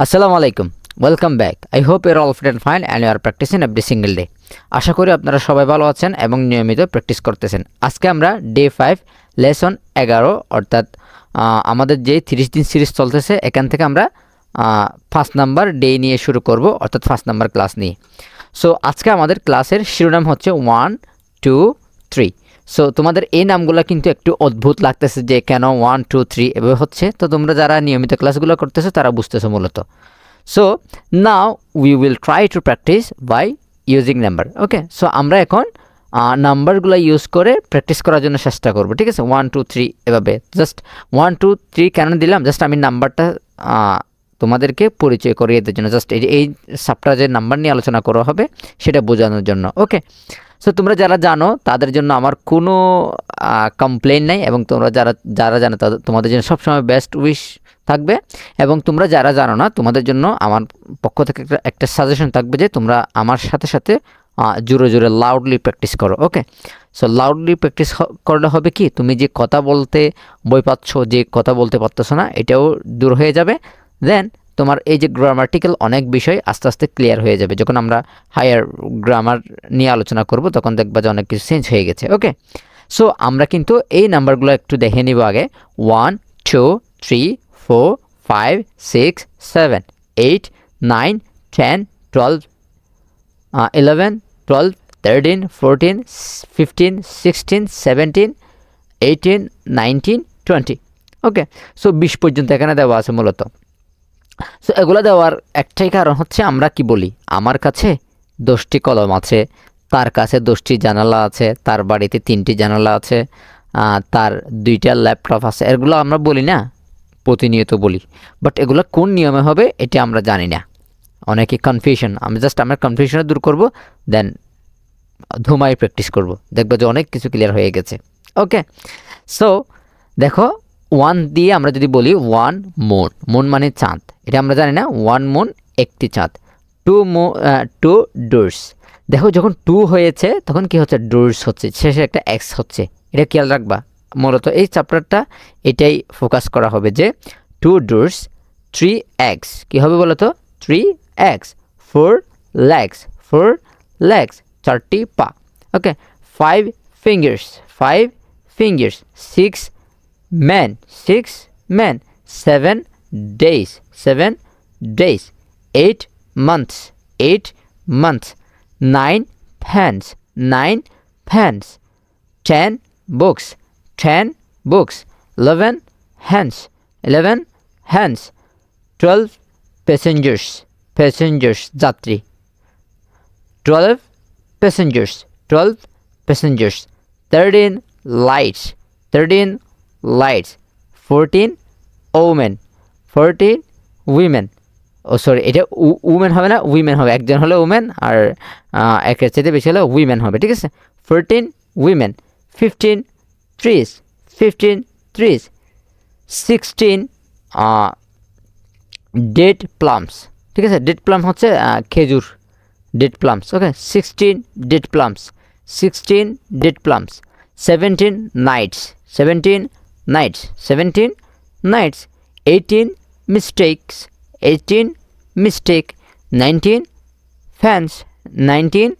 আসসালামু আলাইকুম, welcome back. I hope your all fit and fine and you are practicing every single day. আশা করি আপনারা সবাই ভালো আছেন এবং নিয়মিত প্র্যাকটিস করতেছেন। আজকে আমরা ডে 5 লেসন 11 অর্থাৎ আমাদের যে 30 দিন সিরিজ চলতেছে এখান থেকে আমরা ফার্স্ট নাম্বার ডে নিয়ে শুরু করব, অর্থাৎ ফার্স্ট নাম্বার ক্লাস নিয়ে। সো আজকে আমাদের ক্লাসের শিরোনাম হচ্ছে 1, 2, 3। সো তোমাদের এই নামগুলো কিন্তু একটু অদ্ভুত লাগতেছে যে কেন 1, 2, 3 এভাবে হচ্ছে। তো তোমরা যারা নিয়মিত ক্লাসগুলো করতেছো তারা বুঝতেছো মূলত। So now we will try to practise by using number. Okay, so আমরা এখন নাম্বারগুলো ইউজ করে প্র্যাকটিস করার জন্য চেষ্টা করবো। ঠিক আছে, 1, 2, 3 এভাবে। জাস্ট 1, 2, 3 কেন দিলাম, জাস্ট আমি নাম্বারটা তোমাদেরকে পরিচয় করিয়ে দেওয়ার জন্য, জাস্ট এই সাবটা যে নাম্বার নিয়ে আলোচনা করা হবে সেটা বোঝানোর জন্য। ওকে, সো তোমরা যারা জানো তাদের জন্য আমার কোনো কমপ্লেন নাই, এবং তোমরা যারা জানো তোমাদের জন্য সবসময় বেস্ট উইশ থাকবে। এবং তোমরা যারা জানো না তোমাদের জন্য আমার পক্ষ থেকে একটা সাজেশন থাকবে যে তোমরা আমার সাথে সাথে জোরে জোরে লাউডলি প্র্যাকটিস করো। ওকে, সো লাউডলি প্র্যাকটিস করলে হবে কি, তুমি যে কথা বলতে বই পাচ্ছ, যে কথা বলতে পারতেছো না, এটাও দূর হয়ে যাবে। দেন তোমার এই যে গ্রামাটিক্যাল অনেক বিষয় আস্তে আস্তে ক্লিয়ার হয়ে যাবে। যখন আমরা হায়ার গ্রামার নিয়ে আলোচনা করব তখন দেখবা যে অনেক কিছু চেঞ্জ হয়ে গেছে। ওকে, সো আমরা কিন্তু এই নাম্বারগুলো একটু দেখে নিব আগে। 1, 2, 3, 4, 5, 6, 7, 8, 9, 10, 12, 11, 12, 13, 14, 15, 16, 17, 18, 19, 20। ওকে, সো 20 পর্যন্ত এখানে দেওয়া আছে মূলত। সো এগুলো দেওয়ার একটাই কারণ হচ্ছে আমরা কি বলি, আমার কাছে 10টি কলম আছে, তার কাছে 10টি জানালা আছে, তার বাড়িতে 3টি জানালা আছে, তার 2টা ল্যাপটপ আছে। এগুলো আমরা বলি না, প্রতিনিয়ত বলি, বাট এগুলো কোন নিয়মে হবে এটা আমরা জানি না। অনেকে কনফিউশন, আমি জাস্ট আমার কনফিউশনে দূর করব, দেন ধুমাই প্র্যাকটিস করব, দেখবো যে অনেক কিছু ক্লিয়ার হয়ে গেছে। ওকে, সো দেখো 1 দিয়ে আমরা যদি বলি 1 মুন, মুন মানে চাঁদ, এটা আমরা জানি না। 1 মুন একটি চাঁদ। 2 ডোর্স, দেখো যখন 2 হয়েছে তখন কি হচ্ছে, ডোর্স হচ্ছে, শেষে একটা এক্স হচ্ছে, এটা খেয়াল রাখবা। মূলত এই চ্যাপ্টারটা এটাই ফোকাস করা হবে যে 2 ডোর্স, 3 এক্স, কী হবে বলো তো, 3 এক্স, 4 লেগস, 4 লেগস, 4টি পা। ওকে, 5 fingers, 5 fingers, 6 men, 6 men, 7 days, 7 days, 8 months, 8 months, 9 pens, 9 pens, 10 books, 10 books, 11 hands, 11 hands, 12 passengers, passengers, যাত্রী, 12 passengers, 12 passengers, 13 lights, 13 lights, 14 women, 14 women, ও সরি, এটা উমেন হবে না, উইমেন হবে, একজন হলে উমেন আর একের চাইতে বেশি হলে উইমেন হবে। ঠিক আছে, 14 women, 15 trees, 15 trees, 16 dead plums। ঠিক আছে, ডেড প্লাম হচ্ছে খেজুর, dead plums। ওকে, 16 dead plums, 16 dead plums, 17 nights, 17 nights, 17 nights, 18 mistakes, 18 mistake, 19 fans, 19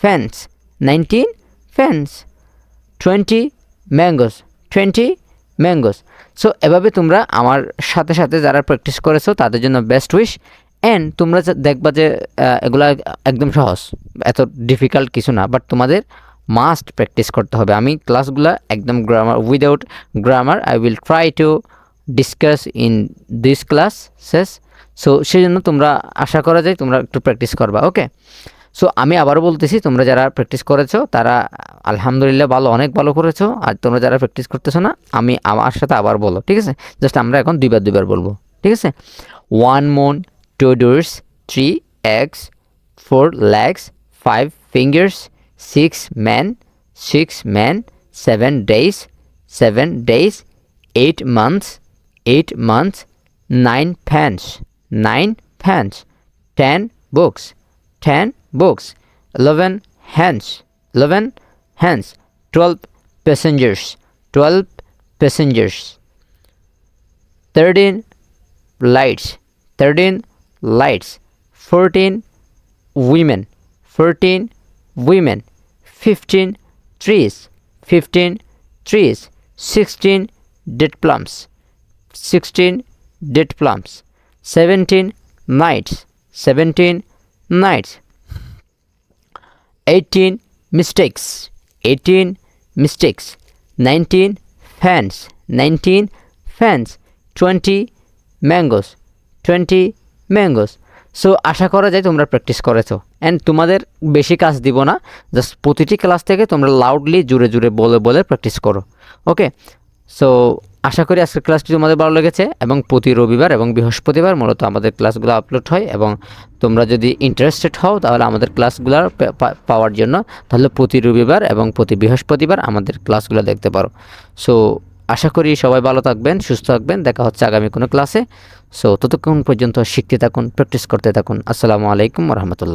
fans, 19 fans, 20 mangoes, 20 mangoes। So এভাবে তোমরা আমার সাথে সাথে যারা প্র্যাকটিস করেছো তাদের জন্য বেস্ট উইশ। অ্যান্ড তোমরা দেখবা যে এগুলা একদম সহজ, এত ডিফিকাল্ট কিছু না, বাট তোমাদের মাস্ট প্র্যাকটিস করতে হবে। আমি ক্লাসগুলো একদম grammar, without grammar I will try to discuss in this classes. So সেই জন্য তোমরা আশা করা যায় তোমরা একটু প্র্যাকটিস করবা। ওকে, সো আমি আবারও বলতেছি, তোমরা যারা প্র্যাকটিস করেছো তারা আলহামদুলিল্লাহ ভালো, অনেক ভালো করেছো। আর তোমরা যারা প্র্যাকটিস করতেছো না, আমি আমার সাথে আবার বলো। ঠিক আছে, জাস্ট আমরা এখন দুইবার বলবো। ঠিক আছে, 1 moon, 2 doors, 3 eggs, 4 legs, 5 fingers, 6 men, 6 men, 7 days, 7 days, 8 months, 8 months, 9 pens, 9 pens, 10 books, 10 books, 11 hands, 11 hands, 12 passengers, 12 passengers, 13 lights, 13 lights. 14 women. 14 women. 15 trees. 15 trees. 16 dead plums. 16 dead plums. 17 knights. 17 knights. 18 mistakes. 18 mistakes. 19 fans. 19 fans. 20 mangoes. 20 mangoes. So আশা করা যায় তোমরা practice করেছো and তোমাদের বেশি কাজ দিব না, just প্রতিটি ক্লাস থেকে তোমরা লাউডলি জুড়ে জুড়ে বলে বলে প্র্যাকটিস করো। ওকে, সো আশা করি আজকের ক্লাসটি তোমাদের ভালো লেগেছে এবং প্রতি রবিবার এবং বৃহস্পতিবার মূলত আমাদের ক্লাসগুলো আপলোড হয় এবং তোমরা যদি ইন্টারেস্টেড হও তাহলে আমাদের ক্লাসগুলো পাওয়ার জন্য তাহলে প্রতি রবিবার এবং প্রতি বৃহস্পতিবার আমাদের ক্লাসগুলো দেখতে পারো। সো আশা করি সবাই ভালো থাকবেন, সুস্থ থাকবেন। দেখা হচ্ছে আগামী কোনো ক্লাসে। সো ততক্ষণ পর্যন্ত শিখতে থাকুন, প্র্যাকটিস করতে থাকুন। আসসালামু আলাইকুম রহমতুল্লাহ।